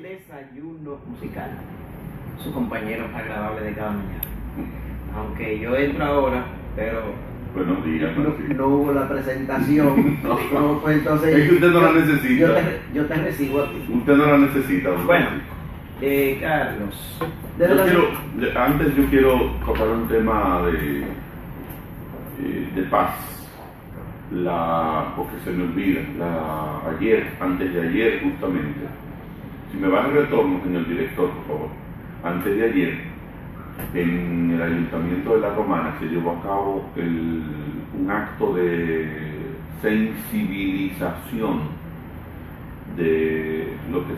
desayuno musical, su compañero agradable de cada mañana. Aunque yo entro ahora, pero buenos días, no hubo la presentación. No, pues entonces, es que usted no la necesita. Yo te recibo a ti. Usted no la necesita. Bueno, Carlos, antes yo quiero tocar un tema de paz. Porque se me olvida, antes de ayer justamente, si me va a retorno, señor director, por favor, antes de ayer, en el Ayuntamiento de La Romana se llevó a cabo un acto de sensibilización de lo que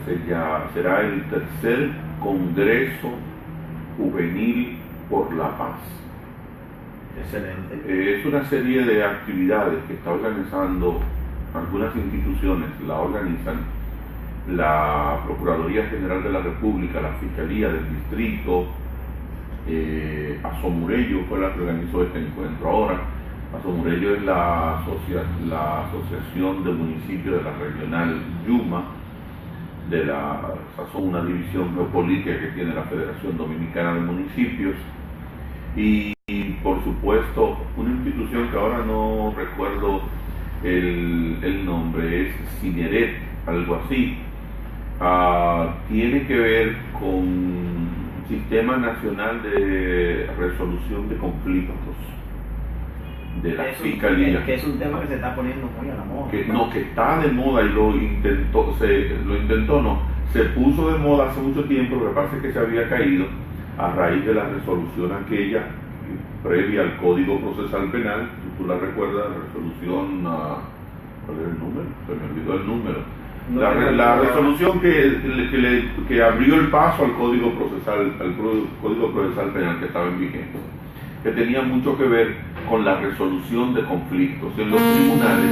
será el tercer Congreso Juvenil por la Paz. Excelente. Es una serie de actividades que está organizando algunas instituciones, la organizan la Procuraduría General de la República, la Fiscalía del Distrito, Asomurello fue la que organizó este encuentro. Ahora, Asomurello es la Asociación de Municipios de la Regional Yuma, son una división geopolítica que tiene la Federación Dominicana de Municipios, y por supuesto una institución que ahora no recuerdo el nombre, es Cineret, algo así. Tiene que ver con Sistema Nacional de Resolución de Conflictos de la Fiscalía. Que es un tema que se está poniendo muy a la moda. Que está de moda y se puso de moda hace mucho tiempo. Lo que pasa es que se había caído a raíz de la resolución aquella previa al Código Procesal Penal. ¿Tú la recuerdas? La resolución, ¿cuál era el número? Se me olvidó el número. La resolución que abrió el paso al Código Procesal Penal que estaba en vigencia, que tenía mucho que ver con la resolución de conflictos en los tribunales.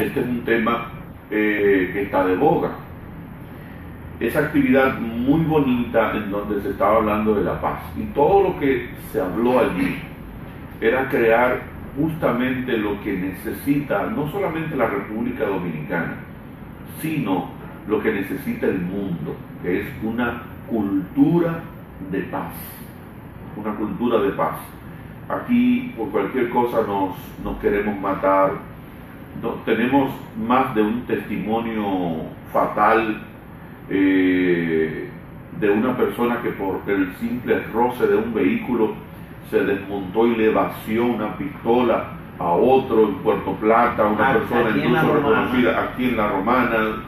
Este es un tema que está de boga. Esa actividad muy bonita en donde se estaba hablando de la paz, y todo lo que se habló allí era crear justamente lo que necesita no solamente la República Dominicana, sino lo que necesita el mundo, que es una cultura de paz. Una cultura de paz. Aquí por cualquier cosa nos queremos matar. Tenemos más de un testimonio fatal de una persona que por el simple roce de un vehículo se desmontó y le vació una pistola a otro en Puerto Plata, una persona incluso reconocida aquí en La Romana,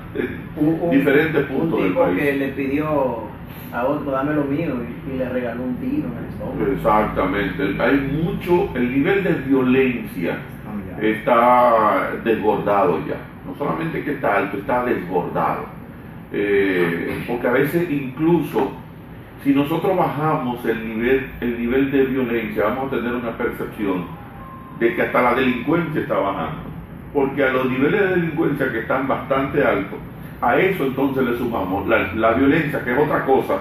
diferentes puntos del país. Un tipo que le pidió a otro, dame lo mío, y le regaló un tiro en el estómago. Exactamente. Hay mucho, el nivel de violencia está desbordado ya. No solamente que está alto, está desbordado. Porque a veces incluso, si nosotros bajamos el nivel de violencia, vamos a tener una percepción de que hasta la delincuencia está bajando. Porque a los niveles de delincuencia que están bastante altos, a eso entonces le sumamos la violencia, que es otra cosa,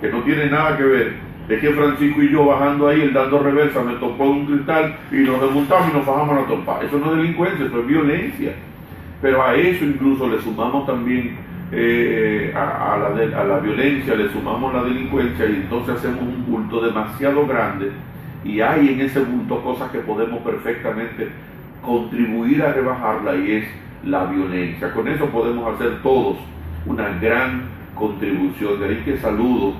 que no tiene nada que ver. Es que Francisco y yo bajando ahí, él dando reversa, me topó un cristal y nos remontamos y nos bajamos a la trompa. Eso no es delincuencia, eso es violencia. Pero a eso incluso le sumamos también a la violencia, le sumamos la delincuencia, y entonces hacemos un bulto demasiado grande, y hay en ese bulto cosas que podemos perfectamente contribuir a rebajarla, y es la violencia. Con eso podemos hacer todos una gran contribución. De ahí que saludo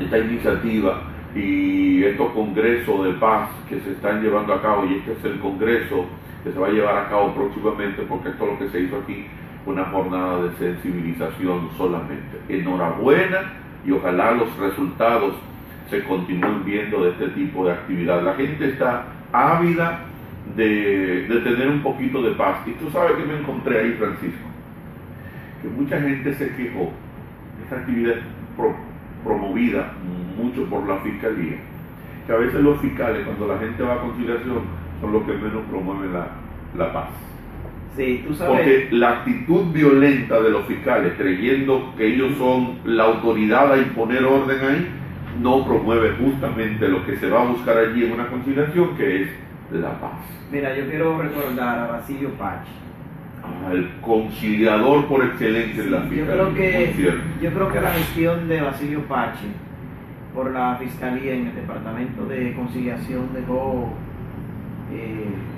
esta iniciativa y estos congresos de paz que se están llevando a cabo, y este es el congreso que se va a llevar a cabo próximamente, porque esto es lo que se hizo aquí, una jornada de sensibilización solamente. Enhorabuena, y ojalá los resultados se continúen viendo de este tipo de actividad. La gente está ávida de tener un poquito de paz. Y tú sabes que me encontré ahí, Francisco, que mucha gente se quejó de esta actividad promovida mucho por la Fiscalía, que a veces los fiscales, cuando la gente va a conciliación, son los que menos promueven la paz. Sí, tú sabes. Porque la actitud violenta de los fiscales, creyendo que ellos son la autoridad a imponer orden ahí, no promueve justamente lo que se va a buscar allí en una conciliación, que es la paz. Mira, yo quiero recordar a Basilio Pachi, al conciliador por excelencia en la Yo fiscalía. yo creo que la gestión de Basilio Pache por la fiscalía en el departamento de conciliación dejó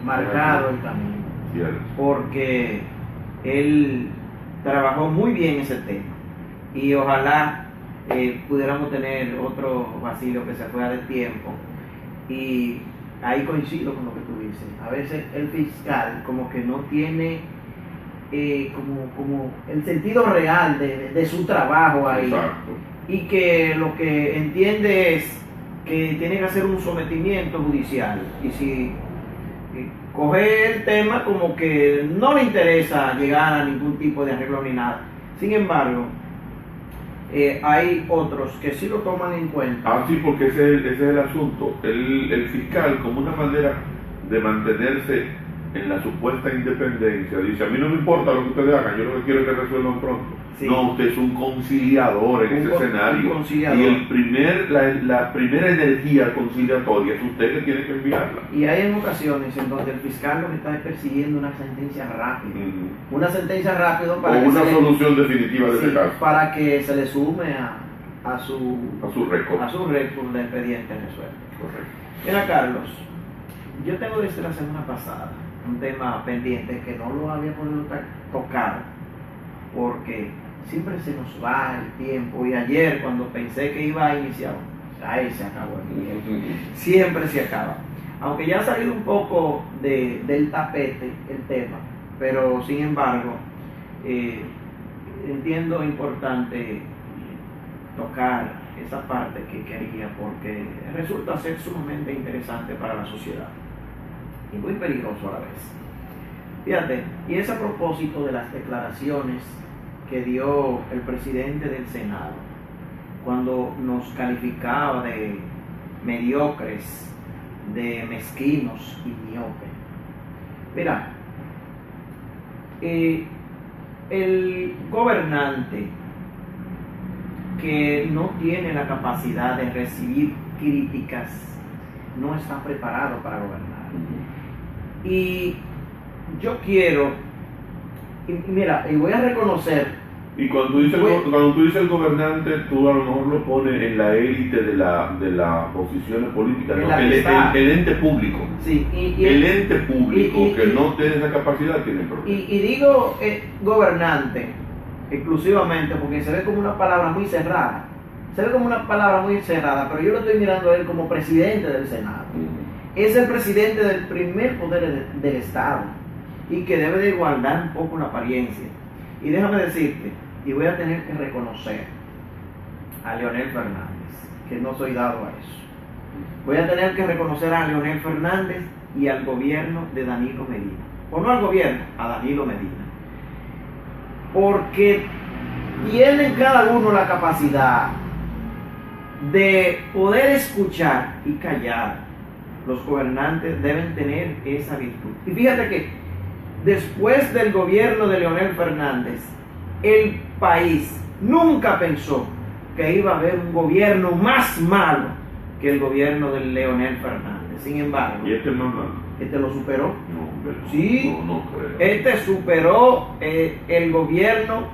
marcado el camino, Cierto. porque él trabajó muy bien ese tema y ojalá pudiéramos tener otro Basilio que se fuera de tiempo. Y ahí coincido con lo que tú dices. A veces el fiscal como que no tiene como el sentido real de su trabajo ahí. Exacto. Y que lo que entiende es que tiene que hacer un sometimiento judicial. Y si coge el tema como que no le interesa llegar a ningún tipo de arreglo ni nada. Sin embargo, hay otros que sí lo toman en cuenta. Ah, sí, porque ese es el asunto. El fiscal, como una manera de mantenerse en la supuesta independencia, dice, a mí no me importa lo que ustedes hagan, yo lo que quiero es que resuelvan pronto. Sí. No, usted es un conciliador en ese escenario. Conciliador. Y la primera energía conciliatoria es usted que tiene que enviarla. Y hay en ocasiones en donde el fiscal lo que está es persiguiendo una sentencia rápida. Una sentencia rápida O para que una solución definitiva de ese caso. para que se le sume a su récord. a su récord de expediente resuelto. Correcto. Mira, Carlos, yo tengo desde la semana pasada un tema pendiente que no lo había podido tocar porque siempre se nos va el tiempo, y ayer cuando pensé que iba a iniciar, ahí se acabó el tiempo. Siempre se acaba. Aunque ya ha salido un poco del tapete el tema, pero sin embargo entiendo importante tocar esa parte que quería porque resulta ser sumamente interesante para la sociedad y muy peligroso a la vez. Fíjate, y es a propósito de las declaraciones que dio el presidente del Senado cuando nos calificaba de mediocres, de mezquinos y miopes. Mira, el gobernante que no tiene la capacidad de recibir críticas no está preparado para gobernar. Y yo quiero, y mira, y voy a reconocer. Y cuando tú dices el gobernante, tú a lo mejor lo pones en la élite de las posiciones políticas, ¿no? El ente público. Sí, el ente público que no tiene esa capacidad tiene problemas. Y digo gobernante exclusivamente porque se ve como una palabra muy cerrada. Pero yo lo estoy mirando a él como presidente del Senado. Es el presidente del primer poder del Estado y que debe de guardar un poco la apariencia. Y déjame decirte, y voy a tener que reconocer a Leonel Fernández, que no soy dado a eso. Voy a tener que reconocer a Leonel Fernández y al gobierno de Danilo Medina. O no al gobierno, a Danilo Medina. Porque tienen cada uno la capacidad de poder escuchar y callar. Los gobernantes deben tener esa virtud. Y fíjate que después del gobierno de Leonel Fernández, el país nunca pensó que iba a haber un gobierno más malo que el gobierno de Leonel Fernández. Sin embargo, ¿y este más malo? Este lo superó. No, sí, no creo. Este superó el gobierno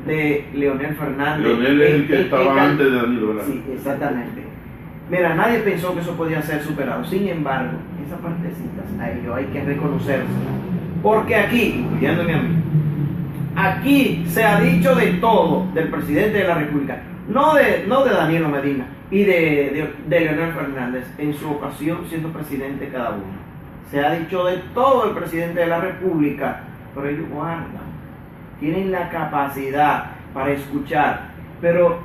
de Leonel Fernández. Leonel es el que estaba antes de Danilo, ¿verdad? Sí, exactamente. Mira, nadie pensó que eso podía ser superado. Sin embargo, esa partecita a ello hay que reconocerse. Porque aquí, incluyéndome a mí, aquí se ha dicho de todo del presidente de la República, no de Danilo Medina y de Leonel Fernández, en su ocasión siendo presidente cada uno. Se ha dicho de todo el presidente de la República, pero ellos guardan, tienen la capacidad para escuchar, pero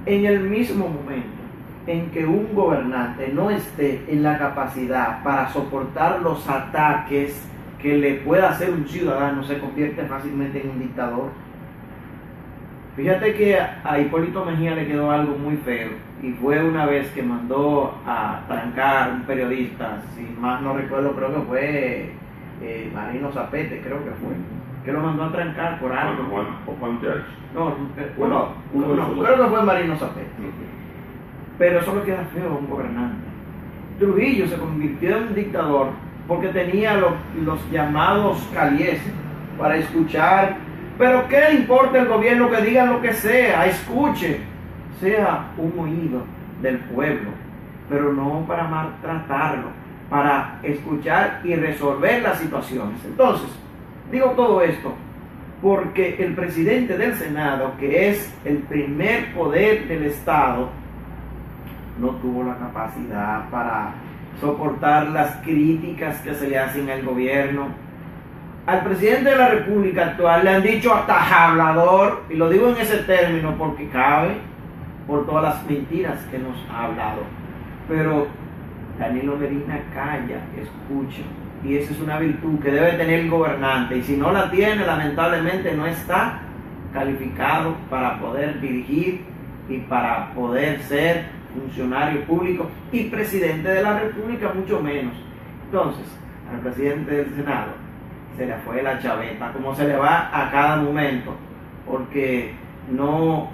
en el mismo momento en que un gobernante no esté en la capacidad para soportar los ataques que le pueda hacer un ciudadano, se convierte fácilmente en un dictador. Fíjate que a Hipólito Mejía le quedó algo muy feo, y fue una vez que mandó a trancar un periodista, si más no recuerdo, creo que fue Marino Zapete, creo que fue, que lo mandó a trancar por algo. Juan Teach. Creo que fue Marino Zapete. Pero eso le queda feo a un gobernante. Trujillo se convirtió en un dictador porque tenía los llamados calieses, para escuchar. Pero ¿qué le importa el gobierno que diga lo que sea? Escuche, sea un oído del pueblo, pero no para maltratarlo, para escuchar y resolver las situaciones. Entonces, digo todo esto porque el presidente del Senado, que es el primer poder del Estado, no tuvo la capacidad para soportar las críticas que se le hacen al gobierno. Al presidente de la República actual le han dicho hasta hablador, y lo digo en ese término porque cabe por todas las mentiras que nos ha hablado. Pero Danilo Medina calla, escucha, y esa es una virtud que debe tener el gobernante, y si no la tiene, lamentablemente no está calificado para poder dirigir y para poder ser funcionario público y presidente de la República, mucho menos. Entonces, al presidente del Senado se le fue la chaveta, como se le va a cada momento, porque no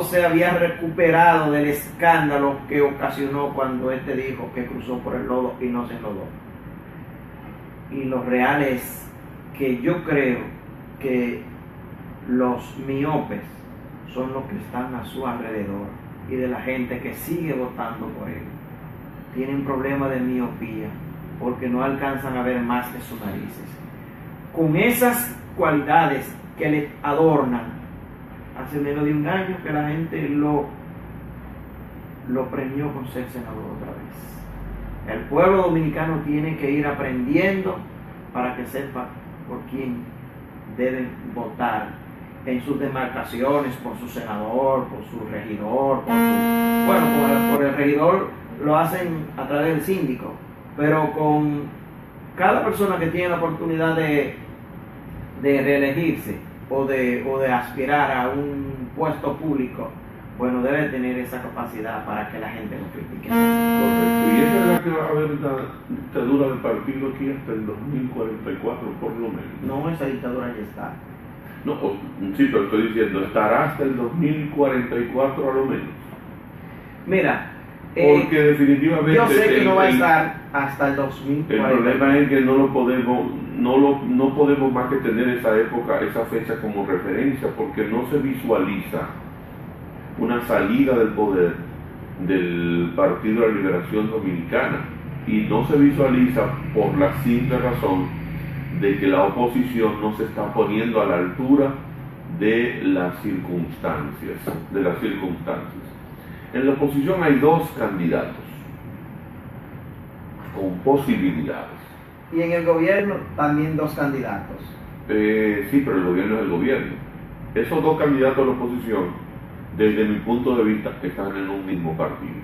se había recuperado del escándalo que ocasionó cuando este dijo que cruzó por el lodo y no se enlodó. Y lo real es que yo creo que los miopes son los que están a su alrededor y de la gente que sigue votando por él. Tienen problemas de miopía porque no alcanzan a ver más que sus narices. Con esas cualidades que le adornan, hace menos de un año que la gente lo premió con ser senador otra vez. El pueblo dominicano tiene que ir aprendiendo para que sepa por quién deben votar en sus demarcaciones, por su senador, por su regidor, por el regidor lo hacen a través del síndico, pero con cada persona que tiene la oportunidad de reelegirse o de aspirar a un puesto público, bueno, debe tener esa capacidad para que la gente lo critique. Correcto. Y es verdad que va a haber una dictadura del partido aquí hasta el 2044, por lo menos. No, esa dictadura ya está. No, sí, pero estoy diciendo, estará hasta el 2044 a lo menos. Mira, porque definitivamente yo sé que no va a estar hasta el 2044. El problema es que no podemos más que tener esa época, esa fecha como referencia, porque no se visualiza una salida del poder del Partido de la Liberación Dominicana, y no se visualiza por la simple razón de que la oposición no se está poniendo a la altura de las circunstancias. En la oposición hay dos candidatos con posibilidades. Y en el gobierno también dos candidatos. Sí, pero el gobierno es el gobierno. Esos dos candidatos de la oposición, desde mi punto de vista, están en un mismo partido,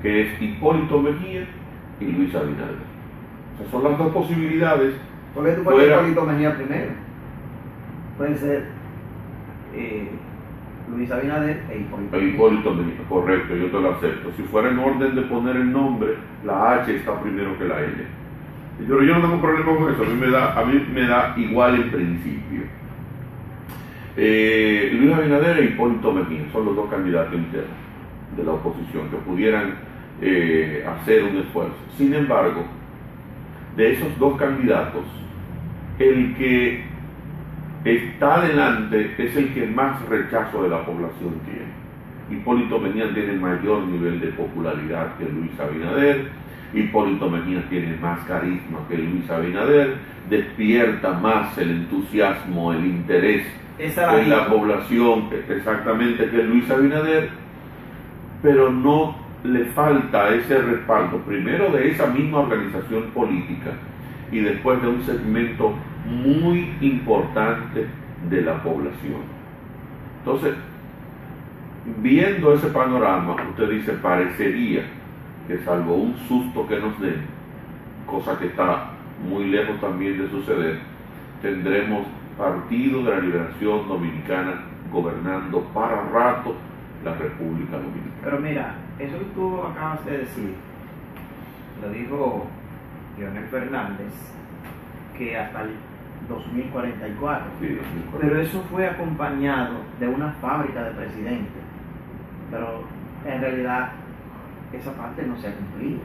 que es Hipólito Mejía y Luis Abinader. O sea, son las dos posibilidades. ¿Por qué tú pones Hipólito Mejía primero? Pueden ser Luis Abinader e Hipólito Mejía, correcto, yo te lo acepto. Si fuera en orden de poner el nombre, la H está primero que la L. Pero yo no tengo problema con eso, a mí me da igual en principio. Luis Abinader e Hipólito Mejía son los dos candidatos internos de la oposición que pudieran hacer un esfuerzo. Sin embargo, de esos dos candidatos, el que está adelante es el que más rechazo de la población tiene. Hipólito Mejía tiene mayor nivel de popularidad que Luis Abinader. Hipólito Mejía tiene más carisma que Luis Abinader, despierta más el entusiasmo, el interés en la población exactamente que Luis Abinader, pero no le falta ese respaldo, primero de esa misma organización política y después de un segmento muy importante de la población. Entonces, viendo ese panorama, usted dice, parecería que salvo un susto que nos den, cosa que está muy lejos también de suceder, tendremos Partido de la Liberación Dominicana gobernando para rato la República Dominicana. Pero mira, eso que tú acabas de decir, lo dijo Leonel Fernández, que hasta el 2044. Sí, 2044. Pero eso fue acompañado de una fábrica de presidente. Pero en realidad esa parte no se ha cumplido.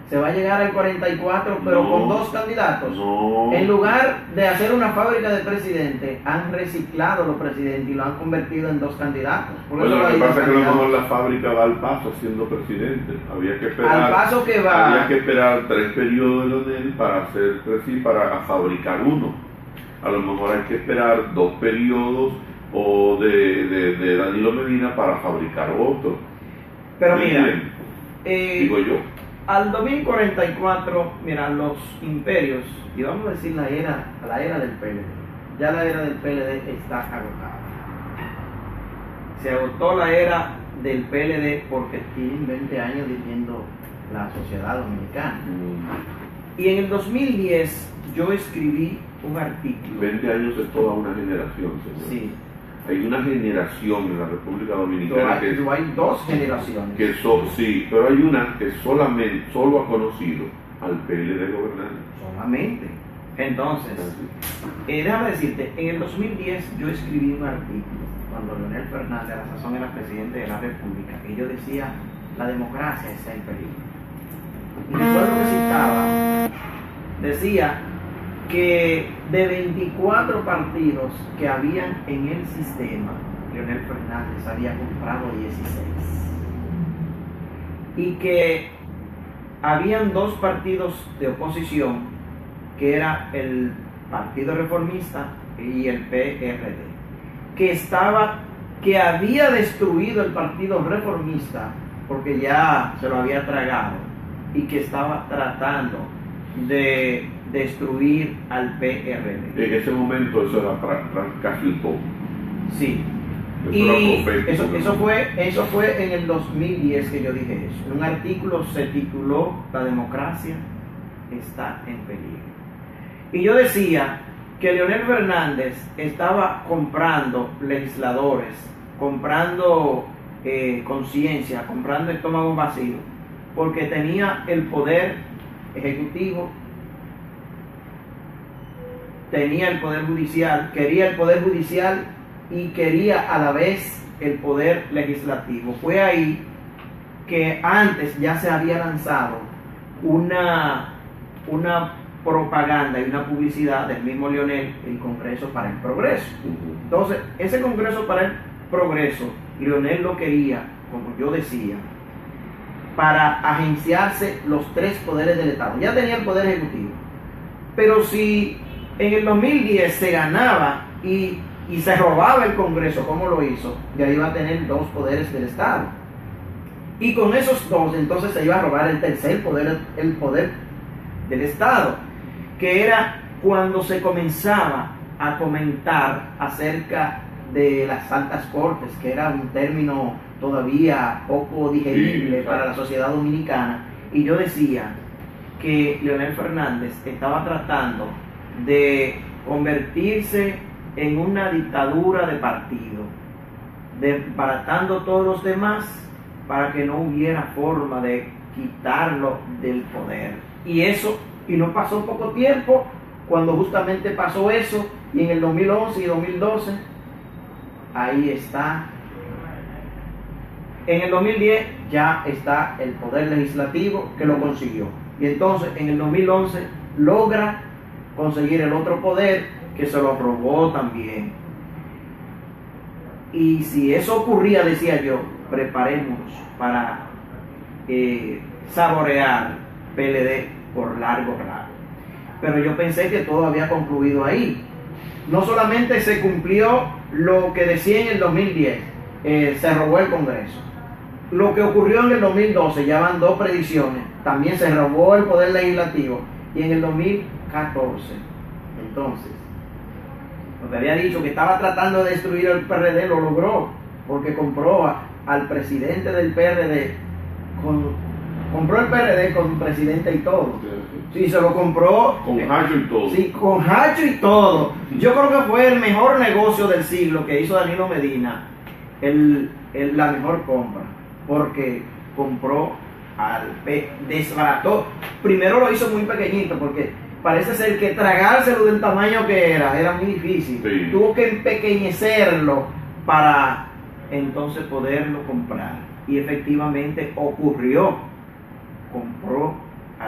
Se va a llegar al 44, pero No, con 2 candidatos. No. En lugar de hacer una fábrica de presidente, han reciclado los presidentes y lo han convertido en 2 candidatos. Por eso Bueno, lo que hay pasa 2 es que a lo candidatos. mejor la fábrica va al paso siendo presidente. Había que esperar. Al paso que va. Había que esperar 3 periodos de Leonel para hacer para fabricar uno. A lo mejor hay que esperar 2 periodos o de Danilo Medina para fabricar otro. Pero mira, Miren, digo yo. al 2044, mira, los imperios, y vamos a decir la era del PLD, ya la era del PLD está agotada. Se agotó la era del PLD porque tienen 20 años dirigiendo la sociedad dominicana. Y en el 2010 yo escribí un artículo. 20 años es toda una generación, señor. Sí. Hay una generación en la República Dominicana que Hay 2 generaciones. sí, pero hay una que solo ha conocido al PLD gobernante. Solamente. Entonces, déjame decirte, en el 2010 yo escribí un artículo cuando Leonel Fernández a la sazón era presidente de la República, que yo decía, la democracia está en peligro. Y recuerdo que citaba, decía que de 24 partidos que habían en el sistema, Leonel Fernández había comprado 16. Y que habían 2 partidos de oposición, que era el Partido Reformista y el PRD, que había destruido el Partido Reformista porque ya se lo había tragado y que estaba tratando de destruir al PRD. En ese momento eso era casi un todo. Sí. Eso Y era profético. eso fue en el 2010 que yo dije eso. Un artículo se tituló La democracia está en peligro. Y yo decía que Leonel Fernández estaba comprando legisladores, comprando conciencia, comprando estómago vacío, porque tenía el poder ejecutivo, tenía el poder judicial, quería el poder judicial y quería a la vez el poder legislativo. Fue ahí que antes ya se había lanzado una propaganda y una publicidad del mismo Leonel, el Congreso para el Progreso. Entonces, ese Congreso para el Progreso, Leonel lo quería, como yo decía, para agenciarse los 3 poderes del Estado. Ya tenía el poder ejecutivo, pero si en el 2010 se ganaba y se robaba el Congreso, como lo hizo, ya iba a tener 2 poderes del Estado. Y con esos 2, entonces se iba a robar el tercer poder, el poder del Estado, que era cuando se comenzaba a comentar acerca de las altas cortes, que era un término todavía poco digerible para la sociedad dominicana. Y yo decía que Leonel Fernández estaba tratando de convertirse en una dictadura de partido, desbaratando todos los demás para que no hubiera forma de quitarlo del poder. Y no pasó poco tiempo cuando justamente pasó eso, y en el 2011 y 2012 ahí está. En el 2010 ya está el poder legislativo, que lo consiguió, y entonces en el 2011 logra conseguir el otro poder, que se lo robó también. Y si eso ocurría, decía yo, preparémonos para saborear PLD por largo rato. Pero yo pensé que todo había concluido ahí. No solamente se cumplió lo que decía en el 2010, se robó el Congreso. Lo que ocurrió en el 2012, ya van 2 predicciones, también se robó el poder legislativo. Y en el 2014, entonces, lo que había dicho que estaba tratando de destruir el PRD, lo logró, porque compró al presidente del PRD, compró el PRD con presidente y todo. Sí, se lo compró con Hacho y todo. Sí, con Hacho y todo. Yo creo que fue el mejor negocio del siglo que hizo Danilo Medina, la mejor compra, porque compró desbarató. Primero lo hizo muy pequeñito, porque parece ser que tragárselo del tamaño que era muy difícil. Sí. Tuvo que empequeñecerlo para entonces poderlo comprar. Y efectivamente ocurrió. Compró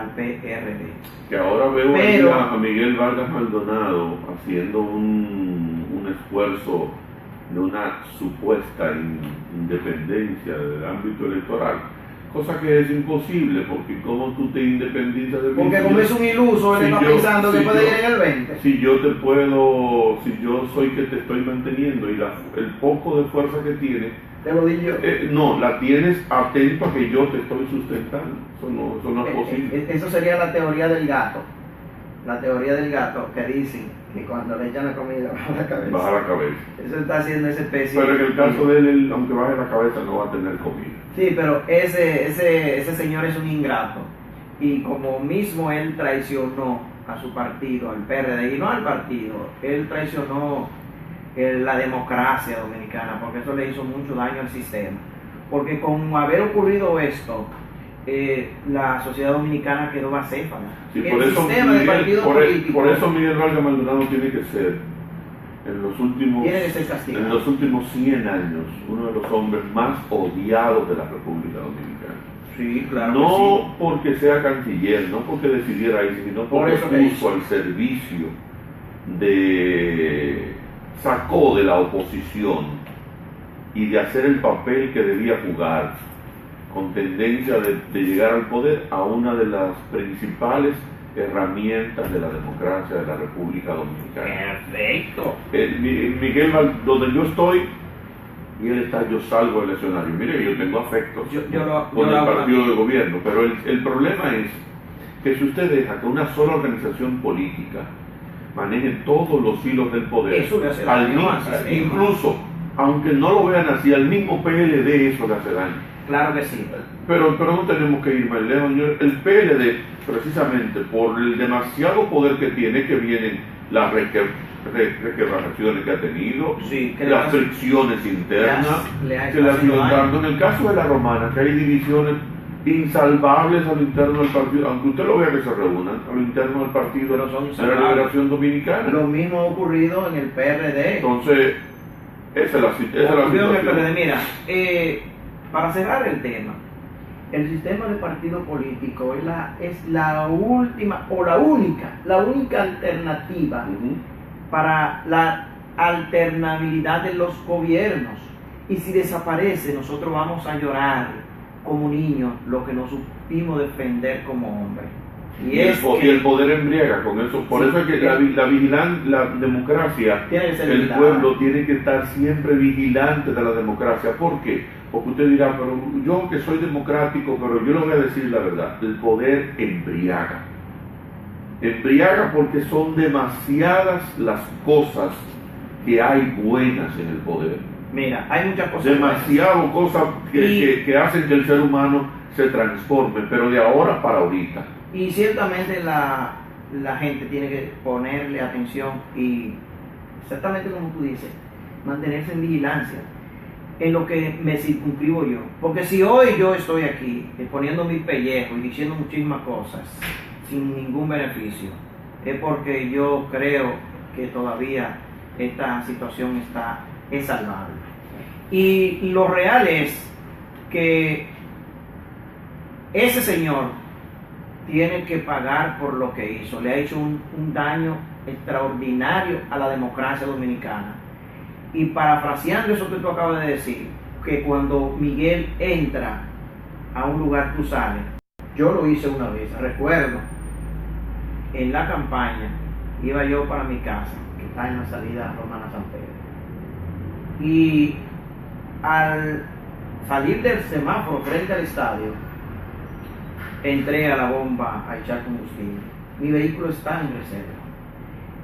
al PRD. Que ahora veo ahí a Miguel Vargas Maldonado haciendo un esfuerzo de una supuesta independencia del ámbito electoral, cosa que es imposible, porque como tú te independizas de... Porque como es un iluso, él está pensando que puede ir en el 20. Si yo soy que te estoy manteniendo y el poco de fuerza que tienes, te lo digo yo. No, la tienes atento a que yo te estoy sustentando. Eso no es posible. Eso sería la teoría del gato. La teoría del gato que dicen que cuando le echan la comida baja la cabeza. Baja la cabeza. Eso está haciendo esa especie. Pero en el caso de él, aunque baje la cabeza, no va a tener comida. Sí, pero ese señor es un ingrato. Y como mismo él traicionó a su partido, al PRD, y no al partido, él traicionó la democracia dominicana, porque eso le hizo mucho daño al sistema. Porque con haber ocurrido esto, la sociedad dominicana quedó acéfala. Sí, por eso Miguel Vargas Maldonado tiene que ser, en los últimos 100 años, uno de los hombres más odiados de la República Dominicana. Sí, claro. No porque sea canciller, no porque decidiera ahí, sino porque puso al servicio sacó de la oposición y de hacer el papel que debía jugar con tendencia de llegar al poder a una de las principales herramientas de la democracia de la República Dominicana. Perfecto. Miguel, donde yo estoy y él está, yo salgo del escenario. Mire, yo tengo afectos con el partido de gobierno, pero el problema es que si usted deja que una sola organización política manejen todos los hilos del poder, incluso, aunque no lo vean así, al mismo PLD eso le hace daño. Claro que sí. Pero no tenemos que ir más lejos. El PLD, precisamente por el demasiado poder que tiene, que vienen las requebraciones que ha tenido, las fricciones internas, que le han ido dando. En el caso de la Romana, que hay divisiones insalvables al interno del partido, aunque usted lo vea que se reúnan, al interno del partido de la Liberación Dominicana. Lo mismo ha ocurrido en el PRD. Entonces, esa es la situación. Mira, para cerrar el tema, el sistema de partido político es la última o la única alternativa para la alternabilidad de los gobiernos. Y si desaparece, nosotros vamos a llorar como niños lo que nos supimos defender como hombres. Y el poder embriaga con eso. Por eso es que la democracia, el pueblo tiene que estar siempre vigilante de la democracia. ¿Por qué? Porque usted dirá, pero yo que soy democrático, pero yo le voy a decir la verdad, el poder embriaga. Embriaga porque son demasiadas las cosas que hay buenas en el poder. Mira, hay muchas cosas. Demasiado cosas que hacen que el ser humano se transforme, pero de ahora para ahorita. Y ciertamente la gente tiene que ponerle atención y, exactamente como tú dices, mantenerse en vigilancia en lo que me circunscribo yo. Porque si hoy yo estoy aquí poniendo mi pellejo y diciendo muchísimas cosas sin ningún beneficio, es porque yo creo que todavía esta situación es salvable. Y lo real es que ese señor tiene que pagar por lo que hizo. Le ha hecho un daño extraordinario a la democracia dominicana. Y parafraseando eso que tú acabas de decir, que cuando Miguel entra a un lugar tú sales, yo lo hice una vez, recuerdo, en la campaña, iba yo para mi casa, que está en la salida Romana San Pedro, y al salir del semáforo frente al estadio, entré a la bomba a echar combustible. Mi vehículo está en reserva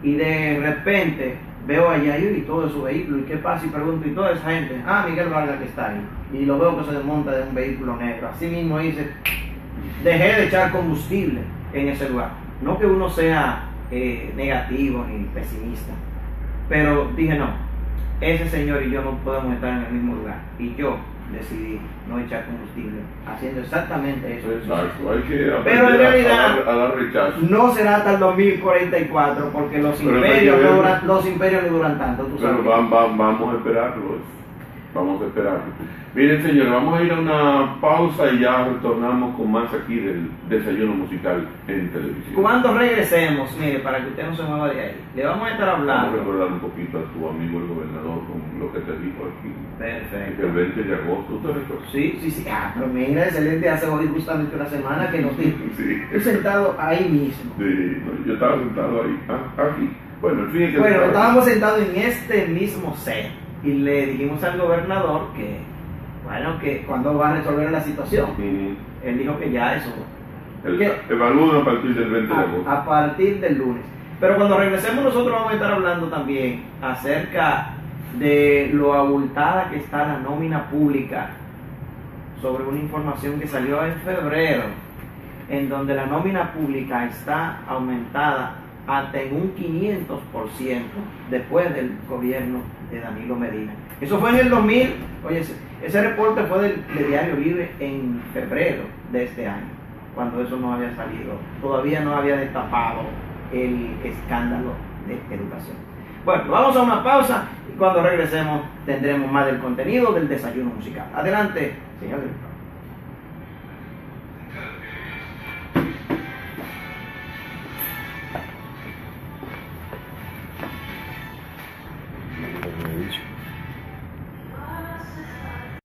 y de repente veo allá y todo su vehículo, y qué pasa, y pregunto, y toda esa gente, Miguel Vargas que está ahí, y lo veo que se desmonta de un vehículo negro. Así mismo hice, dejé de echar combustible en ese lugar. No que uno sea negativo ni pesimista, pero dije no, ese señor y yo no podemos estar en el mismo lugar, y yo decidí no echar combustible, haciendo exactamente eso. Exacto, hay que pero en realidad a dar rechazo. No será hasta el 2044, porque los imperios no duran tanto, tú sabes. Pero vamos a esperarlo, vamos a esperarlo. Miren, señores, vamos a ir a una pausa y ya retornamos con más aquí del desayuno musical en televisión. Cuando regresemos, mire, para que usted no se mueva de ahí, le vamos a estar Vamos a hablando. recordar un poquito a tu amigo el gobernador con lo que te dijo aquí. Perfecto. Que el 20 de agosto, ¿usted recuerda? Sí. Pero mira, excelente, hace hoy justamente una semana que nos dijo. Sí. Estoy sentado ahí mismo. Sí, no, yo estaba sentado ahí, aquí. Bueno, en fin, que Bueno, estábamos sentados en este mismo set y le dijimos al gobernador que, bueno, que cuando va a resolver la situación. Él dijo que ya eso. Evalúen a partir del 20 de agosto. A partir del lunes. Pero cuando regresemos nosotros vamos a estar hablando también acerca de lo abultada que está la nómina pública, sobre una información que salió en febrero, en donde la nómina pública está aumentada hasta en un 500% después del gobierno de Danilo Medina. Eso fue en el 2000, oye, ese reporte fue de Diario Libre en febrero de este año, cuando eso no había salido, todavía no había destapado el escándalo de educación. Bueno, vamos a una pausa y cuando regresemos tendremos más del contenido del desayuno musical. Adelante, señor director.